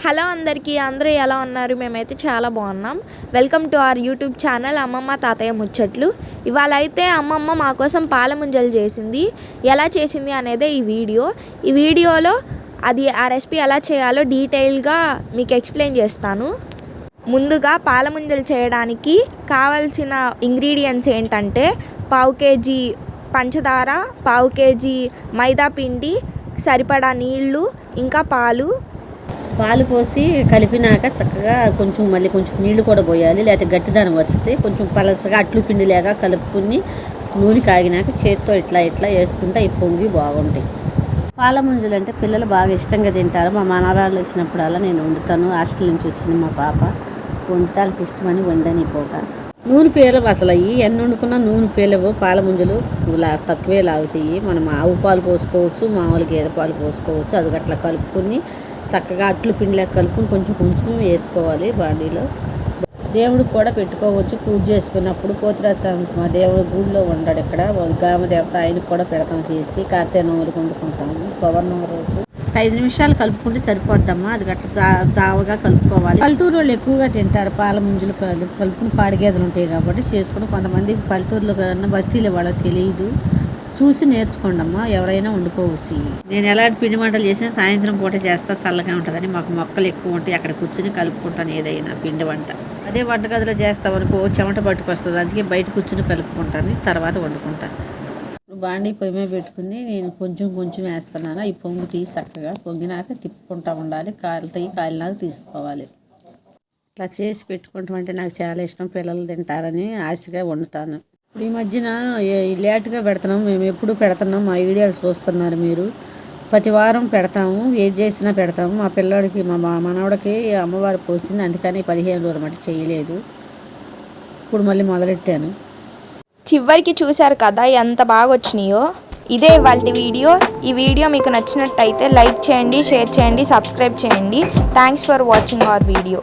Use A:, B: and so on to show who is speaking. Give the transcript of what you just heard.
A: Hello అందరికీ, అందరూ ఎలా ఉన్నారు? మేమైతే చాలా బాగున్నాం. Welcome to our YouTube channel అమ్మమ్మ తాతయ్య ముచ్చట్లు. ఇవాళ అయితే అమ్మమ్మ మా కోసం పాల ముంజలు చేసింది. ఎలా చేసింది అనేదే ఈ వీడియోలో ఆ రెసిపీ ఎలా చేయాలో డీటెయిల్గా మీకు ఎక్స్ప్లెయిన్ చేస్తాను. ముందుగా పాల ముంజలు చేయడానికి కావాల్సిన ఇంగ్రీడియంట్స్ ఏంటంటే పావు కేజీ పంచదార, పావు కేజీ మైదా పిండి, సరిపడా నీళ్లు, ఇంకా
B: పాలు పోసి కలిపినాక చక్కగా మళ్ళీ కొంచెం నీళ్లు కూడా పోయాలి, లేకపోతే గట్టిదనం వస్తే కొంచెం పలసగా అట్లు పిండిలాగా కలుపుకుని నూనె కాగినాక చేత్తో ఇట్లా వేసుకుంటే అవి పొంగి బాగుంటాయి. పాల ముంజలు అంటే పిల్లలు బాగా ఇష్టంగా తింటారు. మా మనవరాళ్ళు వచ్చినప్పుడల్లా నేను వండుతాను. హాస్టల్ నుంచి వచ్చింది మా పాప, వండితే వాళ్ళకి ఇష్టమని వండని పూట. నూనె పేలవు అసలు అవి ఎన్ని వండుకున్నా నూనె పేలవు. పాల ముంజలు తక్కువే లాగుతాయి. మనం ఆవు పాలు పోసుకోవచ్చు, మామూలు గేదె పాలు పోసుకోవచ్చు. అది అట్లా కలుపుకొని చక్కగా అట్లు పిండిలాగా కలుపుకొని కొంచెం వేసుకోవాలి బాడీలో. దేవుడికి కూడా పెట్టుకోవచ్చు పూజ చేసుకున్నప్పుడు. పోతురాజు మా దేవుడు గుడిలో ఉంటాడు ఇక్కడ, గామదేవత, ఆయనకు కూడా పెడతాం చేసి. కార్తీక నోములు వండుకుంటాము. పౌర్ణమి రోజు 5 నిమిషాలు కలుపుకుంటే సరిపోద్దమ్మా. అది గట్లా జావగా కలుపుకోవాలి. పల్లెటూరు వాళ్ళు ఎక్కువగా తింటారు పాల ముంజలు. కలుపుకుని పాడిగేదలు ఉంటాయి కాబట్టి చేసుకుని. కొంతమంది పల్లెటూరులో కన్నా బస్తీలో వాళ్ళకి తెలియదు. చూసి నేర్చుకోండి అమ్మా, ఎవరైనా వండుకోవచ్చు. నేను ఎలాంటి పిండి వంటలు చేసినా సాయంత్రం పూట చేస్తా, చల్లగా ఉంటుందని. మాకు మొక్కలు ఎక్కువ ఉంటాయి, అక్కడ కూర్చుని కలుపుకుంటాను ఏదైనా పిండి వంట. అదే వంటగదిలో చేస్తామనుకో చెమట పట్టుకొస్తుంది, అందుకే బయట కూర్చుని కలుపుకుంటాను, తర్వాత వండుకుంటాను. బాండీ పొయ్యి మీద పెట్టుకుని నేను కొంచెం వేస్తున్నాను. ఈ పొంగు తీసి చక్కగా పొంగినాక తిప్పుకుంటూ ఉండాలి. కాలినాక తీసుకోవాలి. ఇట్లా చేసి పెట్టుకుంటామంటే నాకు చాలా ఇష్టం. పిల్లలు తింటారని ఆశగా వండుతాను. ఈ మధ్యన లేట్గా పెడుతున్నాం, మేము ఎప్పుడు పెడుతున్నాం. మా వీడియోస్ చూస్తున్నారు మీరు. ప్రతి వారం పెడతాము, ఏది చేసినా పెడతాము. మా పిల్లాడికి మా మనవడికి అమ్మవారు పోసింది, అందుకని 15 రోజులు మట్టి చేయలేదు. ఇప్పుడు మళ్ళీ మొదలెట్టాను.
A: చివరికి చూశారు కదా ఎంత బాగా వచ్చినాయో. ఇదే ఇవాల్టి వీడియో. ఈ వీడియో మీకు నచ్చినట్టయితే లైక్ చేయండి, షేర్ చేయండి, సబ్స్క్రైబ్ చేయండి. Thanks for watching our video.